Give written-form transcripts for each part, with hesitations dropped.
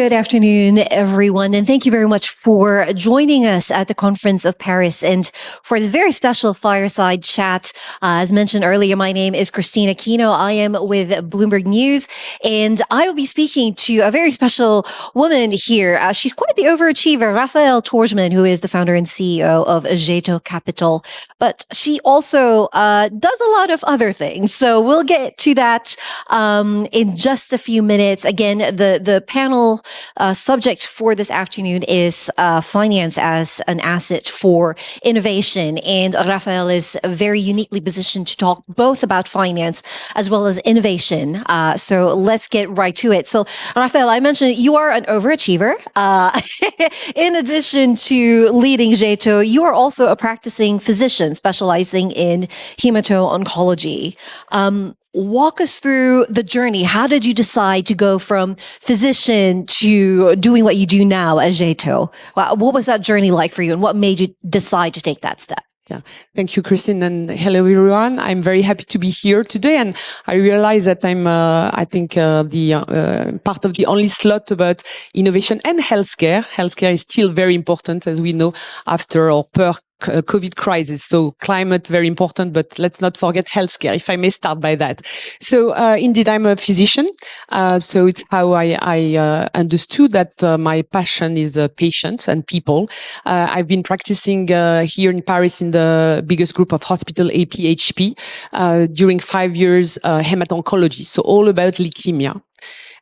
Good afternoon, everyone, and thank you very much for joining us at the Conference of Paris and for this very special fireside chat. As mentioned earlier, my name is Christina Kino. I am with Bloomberg News, and I will be speaking to a very special woman here. She's quite the overachiever, Raphael Torjman, who is the founder and CEO of Jeto Capital. But she also does a lot of other things. So we'll get to that in just a few minutes. Again, the panel subject for this afternoon is finance as an asset for innovation. And Raphael is very uniquely positioned to talk both about finance as well as innovation. So let's get right to it. So Raphael, I mentioned you are an overachiever. In addition to leading Jeto, you are also a practicing physician specializing in hemato-oncology. Walk us through the journey. How did you decide to go from physician to doing what you do now at Jeto? What was that journey like for you, and what made you decide to take that step? Yeah, thank you, Christine, and hello, everyone. I'm very happy to be here today, and I realize that I'm, the part of the only slot about innovation and healthcare. Healthcare is still very important, as we know, after or per COVID crisis. So climate, very important, but let's not forget healthcare, if I may start by that. So indeed, I'm a physician. So it's how I understood that my passion is patients and people. I've been practicing here in Paris in the biggest group of hospital, APHP, during 5 years, hemato-oncology. So all about leukemia.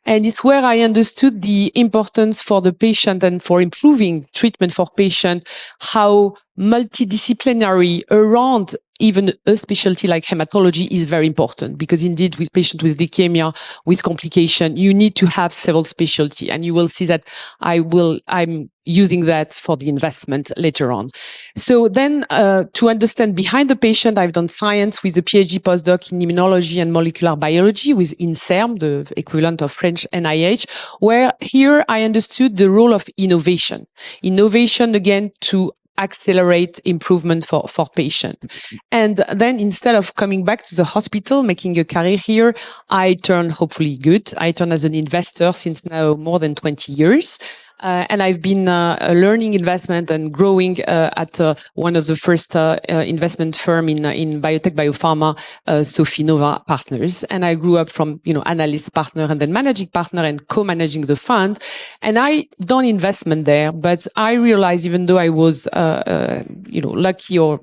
And it's where I understood the importance for the patient and for improving treatment for patient, how multidisciplinary around even a specialty like hematology is very important, because indeed with patients with leukemia, with complication, you need to have several specialty. And you will see that I'm using that for the investment later on. So then to understand behind the patient, I've done science with a PhD postdoc in immunology and molecular biology with INSERM, the equivalent of French NIH, where here I understood the role of innovation. Innovation, again, to accelerate improvement for patient. And then instead of coming back to the hospital, making a career here, I turned hopefully good. I turned as an investor since now more than 20 years. And I've been learning investment and growing at one of the first investment firm in biotech, biopharma, Sofinova Partners. And I grew up from, analyst partner and then managing partner and co-managing the fund. And I done investment there, but I realized even though I was, lucky or,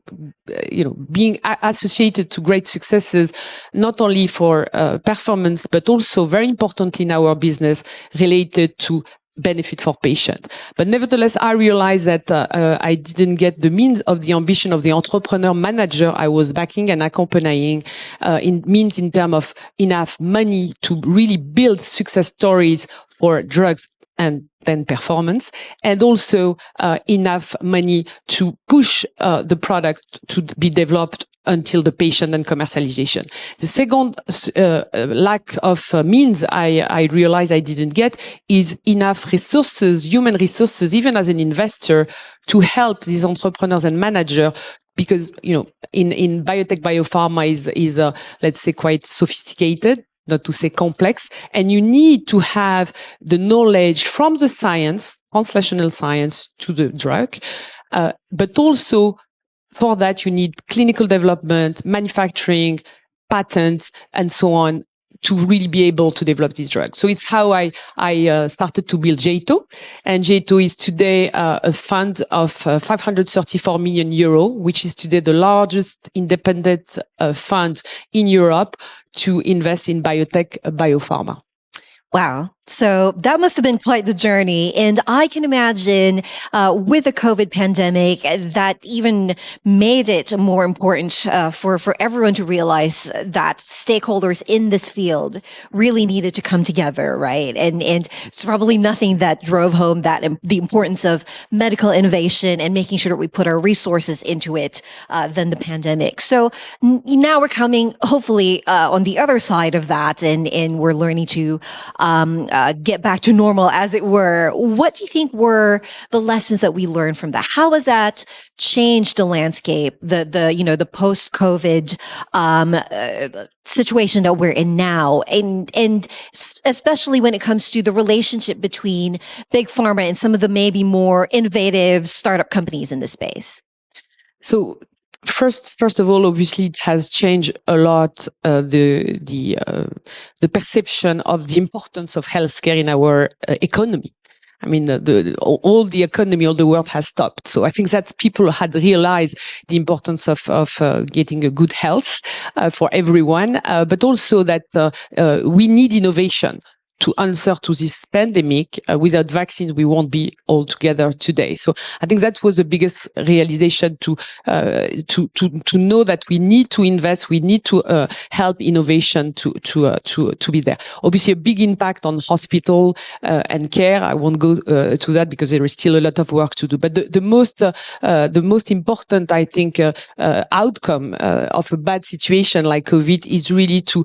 being associated to great successes, not only for performance, but also very importantly in our business related to benefit for patient. But nevertheless, I realized that I didn't get the means of the ambition of the entrepreneur manager I was backing and accompanying in terms of enough money to really build success stories for drugs and then performance, and also enough money to push the product to be developed until the patient and commercialization. The second lack of means I realized I didn't get is enough resources, human resources, even as an investor, to help these entrepreneurs and managers. Because, in biotech, biopharma is let's say, quite sophisticated, not to say complex, and you need to have the knowledge from the science, translational science, to the drug, but also for that you need clinical development, manufacturing, patents, and so on, to really be able to develop these drugs. So it's how I started to build Jeto. And Jeto is today a fund of 534 million euro, which is today the largest independent fund in Europe to invest in biotech, biopharma. Wow. So that must have been quite the journey. And I can imagine with the COVID pandemic, that even made it more important for everyone to realize that stakeholders in this field really needed to come together, right? And it's probably nothing that drove home that the importance of medical innovation and making sure that we put our resources into it than the pandemic. So now we're coming, hopefully, on the other side of that, and we're learning to get back to normal, as it were. What do you think were the lessons that we learned from that? How has that changed the landscape, the post-COVID situation that we're in now, and especially when it comes to the relationship between big pharma and some of the maybe more innovative startup companies in this space? So first of all, obviously, it has changed a lot the perception of the importance of healthcare in our economy. I mean, all the economy, all the world has stopped. So I think that people had realized the importance of getting a good health for everyone, but also that we need innovation to answer to this pandemic. Without vaccines, we won't be all together today. So I think that was the biggest realization to know that we need to invest, we need to help innovation to be there. Obviously, a big impact on hospital and care. I won't go to that because there is still a lot of work to do. But the most important, I think, outcome of a bad situation like COVID is really to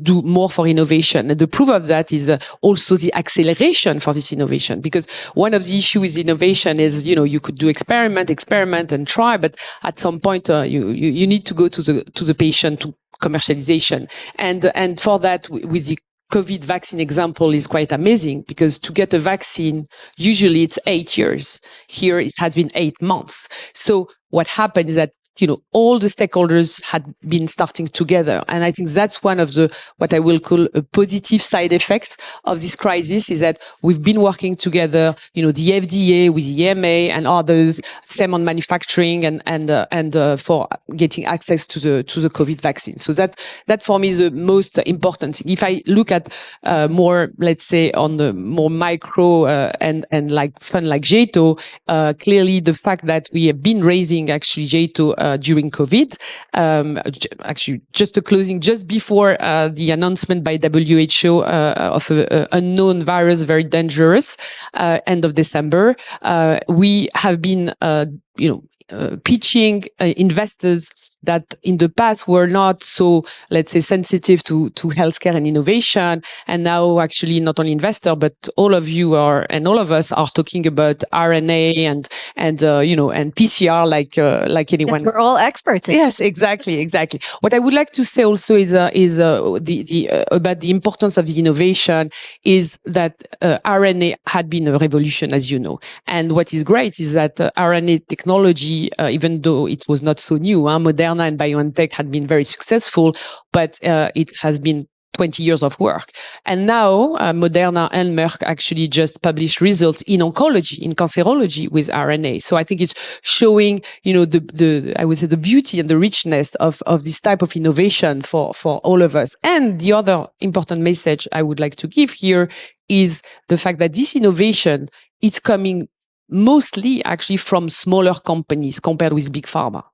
do more for innovation. And the proof of that is also the acceleration for this innovation, because one of the issues with innovation is, you could do experiment and try, but at some point you need to go to the patient, to commercialization. And for that, with the COVID vaccine example is quite amazing, because to get a vaccine, usually it's 8 years. Here it has been 8 months. So what happened is that all the stakeholders had been starting together. And I think that's one of what I will call a positive side effects of this crisis, is that we've been working together, the FDA with the EMA and others, same on manufacturing and for getting access to the COVID vaccine. So that for me is the most important thing. If I look at more, let's say, on the more micro and like fund like JETO, clearly the fact that we have been raising actually JETO during COVID. Actually, just a closing, just before the announcement by WHO of an unknown virus, very dangerous, end of December, we have been, pitching investors that in the past were not so, let's say, sensitive to healthcare and innovation. And now actually not only investor, but all of you are, and all of us are talking about RNA and PCR like anyone. We're all experts in. Yes, exactly. What I would like to say also is about the importance of the innovation is that RNA had been a revolution, as you know. And what is great is that RNA technology, even though it was not so new, Moderna and BioNTech had been very successful, but it has been 20 years of work. And now Moderna and Merck actually just published results in oncology, in cancerology with RNA. So I think it's showing, I would say the beauty and the richness of this type of innovation for all of us. And the other important message I would like to give here is the fact that this innovation is coming mostly actually from smaller companies compared with big pharma.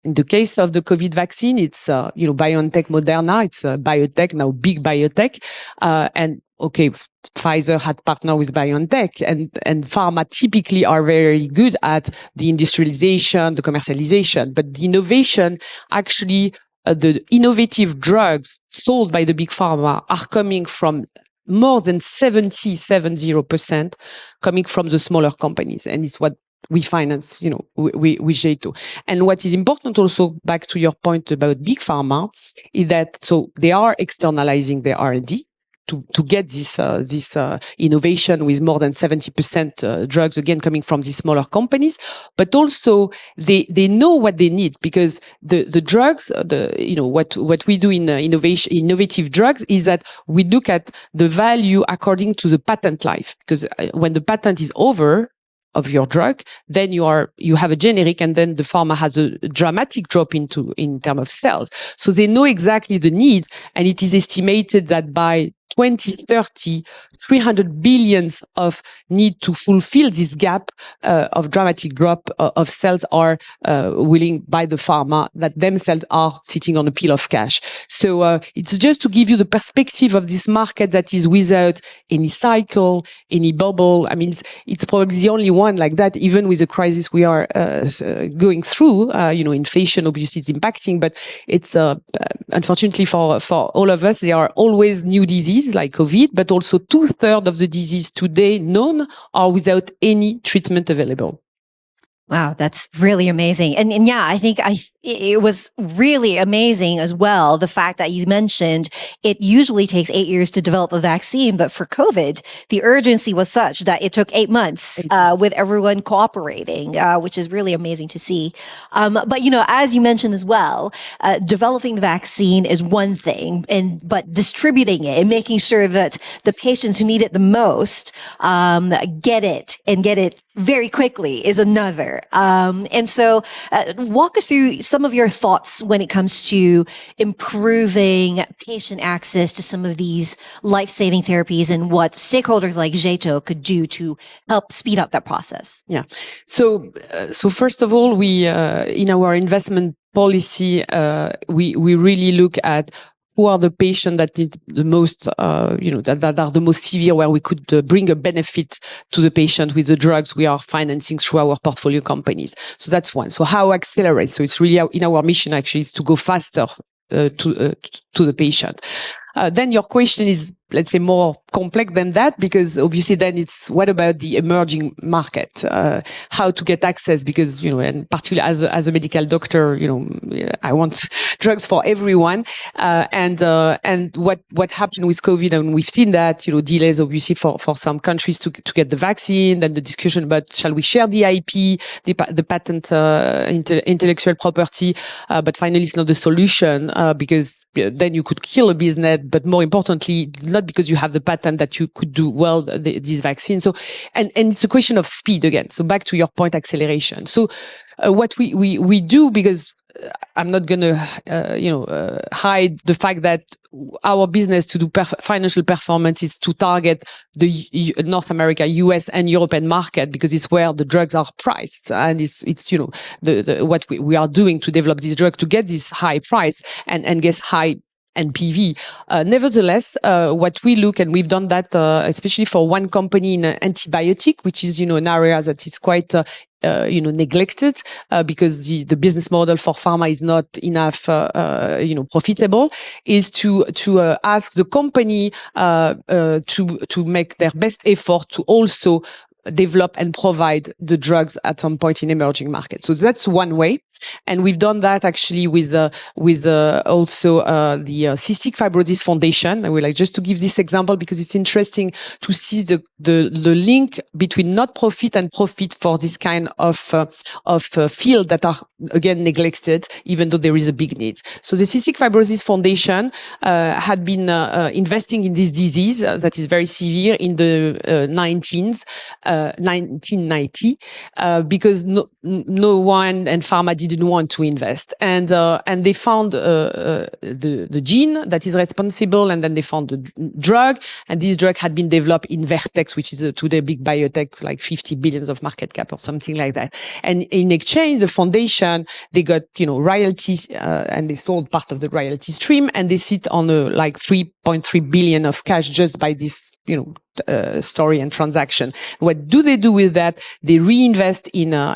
In the case of the COVID vaccine, it's, BioNTech, Moderna, it's biotech, now big biotech. And okay, Pfizer had partnered with BioNTech, and pharma typically are very good at the industrialization, the commercialization, but the innovation, actually, the innovative drugs sold by the big pharma are coming from more than 70% coming from the smaller companies. And it's what we finance, with JETO. And what is important also, back to your point about big pharma, is that so they are externalizing their R&D to get this innovation with more than 70% drugs again coming from these smaller companies, but also they know what they need, because the drugs, what we do in innovative drugs is that we look at the value according to the patent life, because when the patent is over of your drug, then you have a generic, and then the pharma has a dramatic drop in terms of sales. So they know exactly the need, and it is estimated that by 2030, 300 billions of need to fulfill this gap of dramatic drop of sales are willing by the pharma that themselves are sitting on a pile of cash. So it's just to give you the perspective of this market that is without any cycle, any bubble. I mean, it's probably the only one like that, even with the crisis we are going through. Inflation obviously is impacting, but it's unfortunately for all of us, there are always new diseases disease like COVID, but also 2/3 of the disease today known are without any treatment available. Wow, that's really amazing. And yeah, I think it was really amazing as well. The fact that you mentioned it usually takes 8 years to develop a vaccine, but for COVID, the urgency was such that it took 8 months, with everyone cooperating, which is really amazing to see. But as you mentioned as well, developing the vaccine is one thing, but distributing it and making sure that the patients who need it the most get it and get it very quickly is another. And so walk us through some of your thoughts when it comes to improving patient access to some of these life-saving therapies and what stakeholders like Jeto could do to help speed up that process. Yeah. So first of all, we in our investment policy, we really look at who are the patients that need the most, that are the most severe, where we could bring a benefit to the patient with the drugs we are financing through our portfolio companies. So that's one. So how accelerate? So it's really in our mission actually is to go faster to the patient. Then your question is, let's say, more complex than that, because obviously then it's what about the emerging market? How to get access? Because, and particularly as a medical doctor, I want drugs for everyone. And what happened with COVID, and we've seen that, delays obviously for some countries to get the vaccine, then the discussion about shall we share the IP, the patent, intellectual property, but finally it's not the solution, because then you could kill a business, but more importantly, not because you have the patent that you could do well these vaccines. So, and it's a question of speed again. So back to your point, acceleration. So what we do, because I'm not going to, hide the fact that our business to do financial performance is to target the North America, US, and European market, because it's where the drugs are priced, and it's what we are doing to develop this drug to get this high price and get high NPV. Nevertheless, what we look, and we've done that, especially for one company in antibiotic, which is, an area that is quite, neglected, because the business model for pharma is not enough, profitable, is to ask the company, to make their best effort to also develop and provide the drugs at some point in emerging markets. So that's one way. And we've done that actually with also the Cystic Fibrosis Foundation. I would like just to give this example because it's interesting to see the link between not profit and profit for this kind of field that are again neglected, even though there is a big need. So the Cystic Fibrosis Foundation had been investing in this disease that is very severe in the 1990, because no one and pharma didn't want to invest, and they found the gene that is responsible, and then they found the drug, and this drug had been developed in Vertex, which is today a big biotech, like 50 billions of market cap or something like that. And in exchange, the foundation, they got royalties, and they sold part of the royalty stream, and they sit on like 3.3 billion of cash just by this story and transaction. What do they do with that? They reinvest in a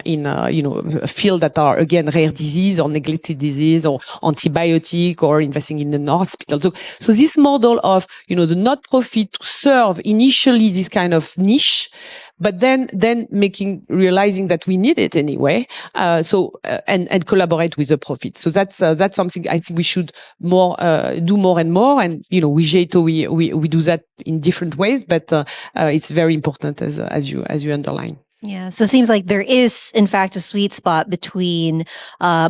field that are again rare disease or neglected disease or antibiotic, or investing in the hospital. So this model of the not profit to serve initially this kind of niche, but then realizing that we need it anyway. And collaborate with the profit. So that's something I think we should do more and more. And with Jeto, we do that in different ways, but it's very important as you underline. Yeah. So it seems like there is, in fact, a sweet spot between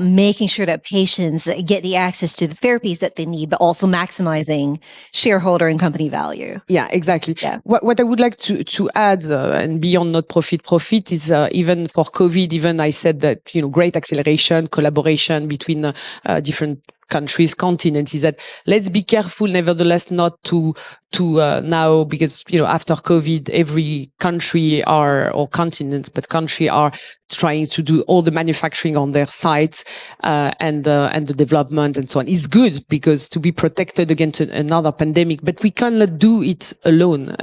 making sure that patients get the access to the therapies that they need, but also maximizing shareholder and company value. Yeah, exactly. Yeah. What I would like to add, and beyond not profit is even for COVID, even I said that, great acceleration, collaboration between different countries, continents, is that let's be careful, nevertheless, not to now, because after COVID, every country or continent, but country are trying to do all the manufacturing on their sites, and the development and so on. Is good because to be protected against another pandemic, but we cannot do it alone,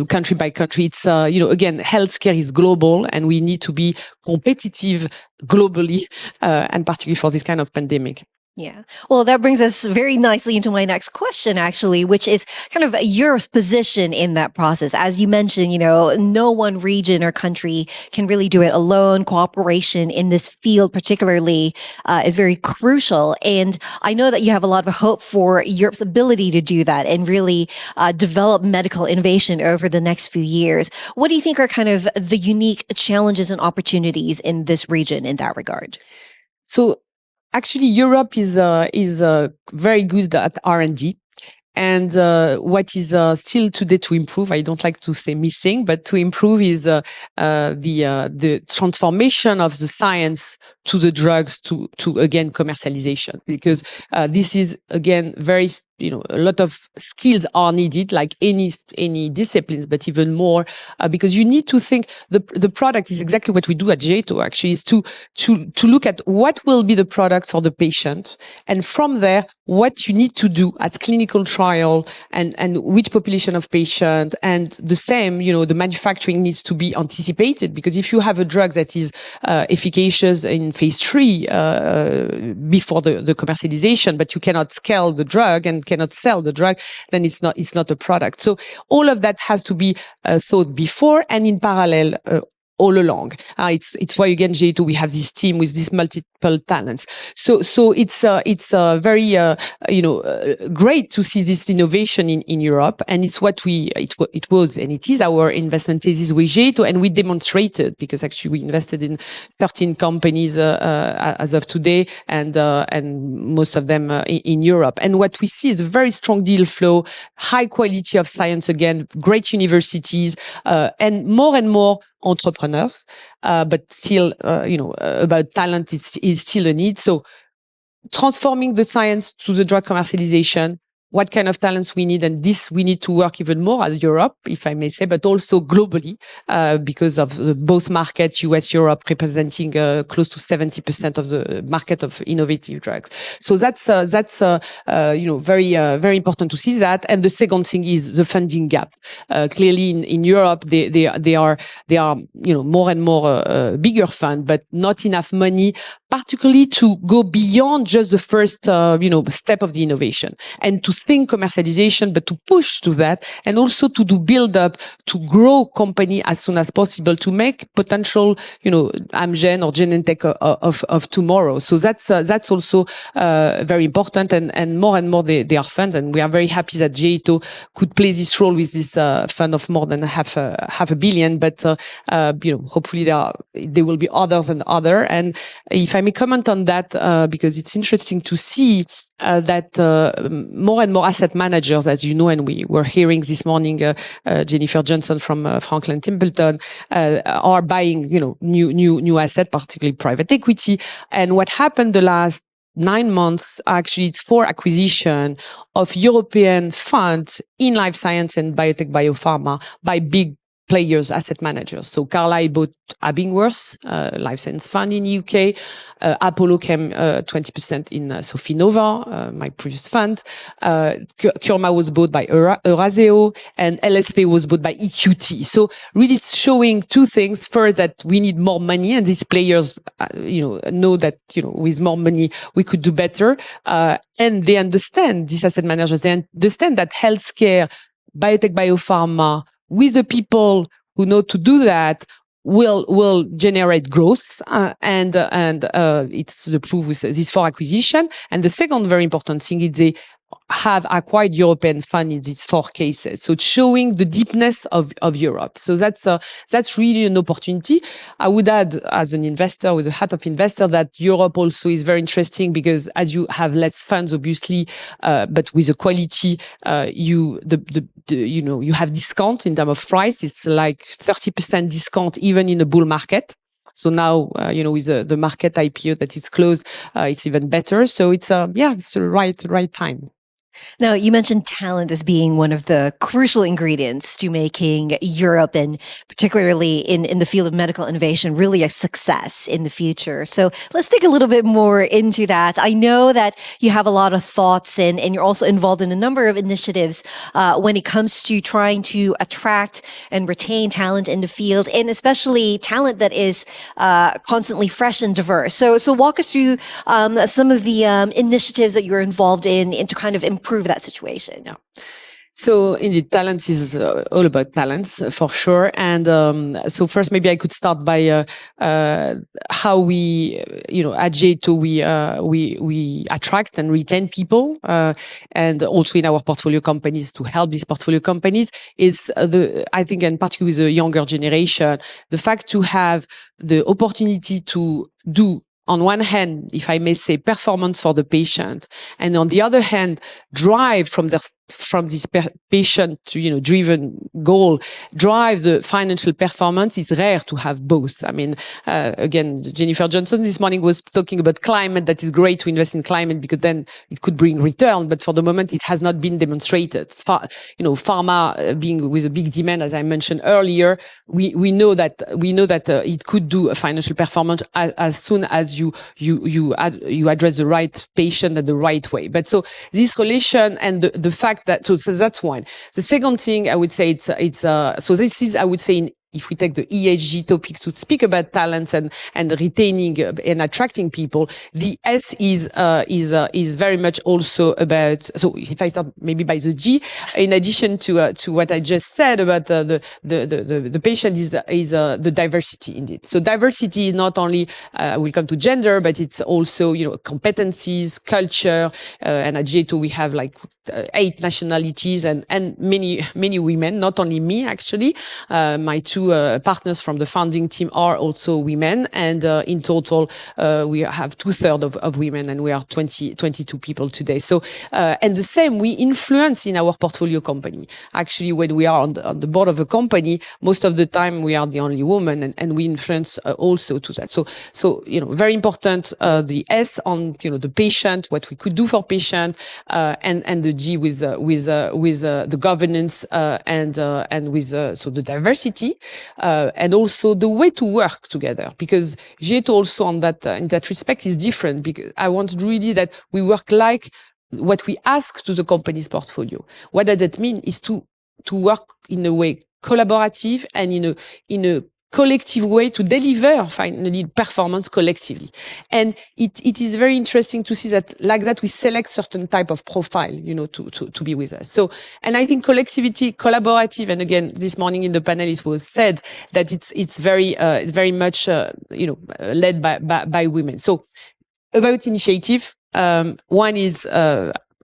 country by country. It's again, healthcare is global, and we need to be competitive globally, and particularly for this kind of pandemic. Yeah. Well, that brings us very nicely into my next question, actually, which is kind of Europe's position in that process. As you mentioned, no one region or country can really do it alone. Cooperation in this field, particularly, is very crucial. And I know that you have a lot of hope for Europe's ability to do that and really develop medical innovation over the next few years. What do you think are kind of the unique challenges and opportunities in this region in that regard? So actually, Europe is very good at R&D. And what is still today to improve, I don't like to say missing, but to improve is the transformation of the science to the drugs to again commercialization, because this is again very a lot of skills are needed, like any disciplines, but even more because you need to think the product is exactly what we do at JATO. Actually, is to look at what will be the product for the patient, and from there what you need to do at clinical trial and which population of patient, and the same, the manufacturing needs to be anticipated, because if you have a drug that is efficacious in phase 3 before the commercialization, but you cannot scale the drug and cannot sell the drug, then it's not a product. So all of that has to be thought before and in parallel all along. It's why again JATO we have this team with these multiple talents. So it's very great to see this innovation in Europe, and it's what it was and it is our investment thesis with JATO, and we demonstrated, because actually we invested in 13 companies as of today, and most of them in Europe. And what we see is a very strong deal flow, high quality of science, again, great universities, and more entrepreneurs, but still, about talent is still a need. So transforming the science to the drug commercialization, what kind of talents we need, and this we need to work even more as Europe, if I may say, but also globally, because of both markets, US, Europe, representing close to 70% of the market of innovative drugs. So that's very important to see that. And the second thing is the funding gap. Clearly, in Europe, they are more and more bigger fund, but not enough money, particularly to go beyond just the first step of the innovation, and to think commercialization, but to push to that, and also to do build up, to grow company as soon as possible, to make potential, Amgen or Genentech of tomorrow. So that's also very important, and more they are funds, and we are very happy that JATO could play this role with this fund of more than half a billion. But hopefully there will be others and other. And if I may comment on that, because it's interesting to see that more and more asset managers, as you know, and we were hearing this morning, Jennifer Johnson from Franklin Templeton, are buying, new asset, particularly private equity. And what happened the last 9 months, actually, it's 4 acquisition of European funds in life science and biotech, biopharma by big players, asset managers. So Carlyle bought Abingworth, life science fund in the UK. Apollo came 20% in Sofinnova, my previous fund. Kurma was bought by Euraseo, and LSP was bought by EQT. So really it's showing 2 things. First, that we need more money, and these players, know that, with more money, we could do better. And they understand, these asset managers, they understand that healthcare, biotech, biopharma, with the people who know to do that, will generate growth, and it's the proof with these 4 acquisition. And the second very important thing is they have acquired European fund in these 4 cases. So it's showing the deepness of Europe. So that's really an opportunity. I would add, as an investor with a hat of investor, that Europe also is very interesting, because as you have less funds, obviously, but with the quality, you have discount in terms of price. It's like 30% discount even in a bull market. So now, with the market IPO that is closed, it's even better. So it's the right time. Now, you mentioned talent as being one of the crucial ingredients to making Europe, and particularly in the field of medical innovation, really a success in the future. So let's dig a little bit more into that. I know that you have a lot of thoughts, and you're also involved in a number of initiatives when it comes to trying to attract and retain talent in the field, and especially talent that is constantly fresh and diverse. So walk us through some of the initiatives that you're involved in to kind of improve that situation. Yeah. So indeed, talents is all about talents for sure. And so first, maybe I could start by how we, at J2, we attract and retain people, and also in our portfolio companies to help these portfolio companies. It's I think, and particularly with the younger generation, the fact to have the opportunity to do, on one hand, if I may say, performance for the patient, and on the other hand, drive from this patient to, driven goal, drive the financial performance, is rare to have both. I mean, again, Jennifer Johnson this morning was talking about climate. That is great to invest in climate because then it could bring return, but for the moment it has not been demonstrated. Pharma being with a big demand, as I mentioned earlier, we know that it could do a financial performance as soon as you address the right patient in the right way. But so this relation and the fact that so that's one. The second thing I would say it's so this is, I would say, if we take the ESG topic to speak about talents and retaining and attracting people, the S is very much also about. So if I start maybe by the G, in addition to what I just said about the patient, is the diversity indeed. So diversity is not only we'll come to gender, but it's also competencies, culture, and at J2 we have like 8 nationalities and many women. Not only me actually, my two partners from the founding team are also women, and in total we have 2/3 of women, and we are 22 people today. So and the same we influence in our portfolio company. Actually, when we are on the board of a company, most of the time we are the only woman, and we influence also to that. So very important, the S on the patient, what we could do for patient, and the G with the governance and with so the diversity. And also the way to work together, because J2 also on that in that respect is different, because I want really that we work like what we ask to the company's portfolio. What does that mean is to work in a way collaborative and in a collective way to deliver finally performance collectively. And it is very interesting to see that like that we select certain type of profile, to be with us. So, and I think collectivity, collaborative, and again, this morning in the panel, it was said that it's very much, led by women. So about initiative, one is,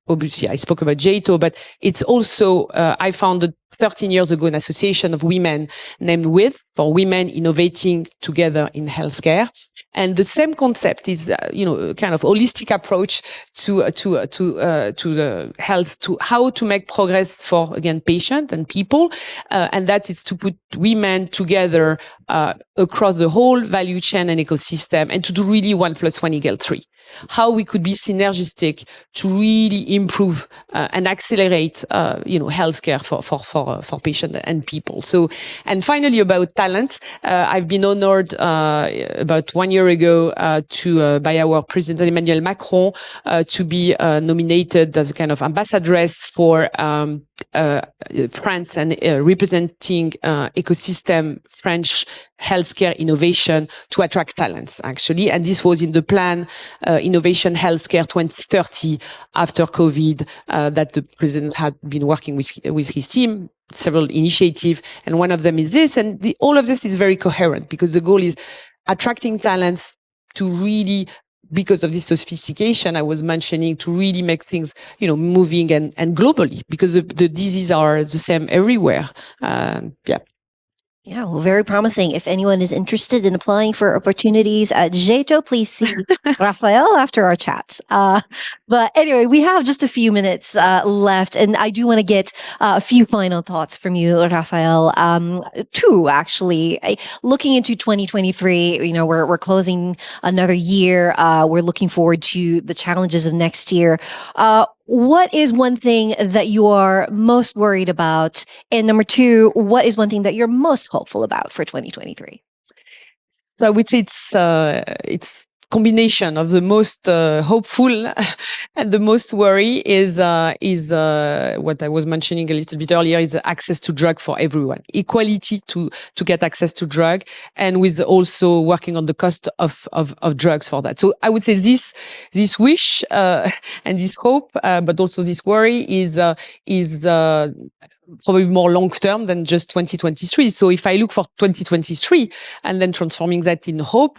obviously I spoke about J2, but it's also, I founded 13 years ago an association of women named WITH, for Women Innovating Together in Healthcare. And the same concept is, a kind of holistic approach to the health, to how to make progress for, again, patient and people. And that is to put women together, across the whole value chain and ecosystem, and to do really 1 + 1 = 3. How we could be synergistic to really improve and accelerate, healthcare for patients and people. So, and finally about talent, I've been honored about 1 year ago by our President Emmanuel Macron to be nominated as a kind of ambassadress for France and representing ecosystem French healthcare innovation to attract talents, actually. And this was in the plan Innovation Healthcare 2030 after COVID that the president had been working with his team, several initiatives. And one of them is this. And all of this is very coherent because the goal is attracting talents to really, because of this sophistication I was mentioning, to really make things, moving and globally, because the diseases are the same everywhere. Yeah, well, very promising. If anyone is interested in applying for opportunities at J2, please see Raphael after our chat. But anyway, we have just a few minutes left, and I do want to get a few final thoughts from you, Raphael. Two, actually. Looking into 2023, we're closing another year. We're looking forward to the challenges of next year. What is one thing that you are most worried about? And number two, what is one thing that you're most hopeful about for 2023? So I would say it's combination of the most hopeful and the most worry is what I was mentioning a little bit earlier is the access to drug for everyone, equality to get access to drug, and with also working on the cost of drugs for that. So I would say this wish and this hope, but also this worry is probably more long term than just 2023. So if I look for 2023 and then transforming that in hope,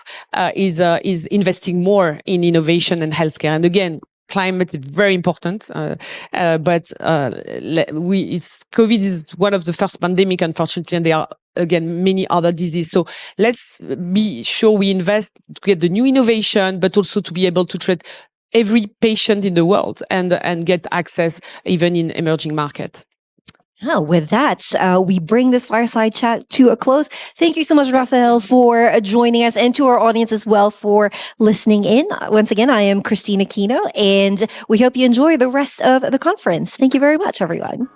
is investing more in innovation and healthcare. And again, climate is very important, but COVID is one of the first pandemic, unfortunately, and there are again many other diseases. So let's be sure we invest to get the new innovation, but also to be able to treat every patient in the world and get access even in emerging markets. Oh, with that, we bring this fireside chat to a close. Thank you so much, Raphael, for joining us, and to our audience as well for listening in. Once again, I am Christina Kino, and we hope you enjoy the rest of the conference. Thank you very much, everyone.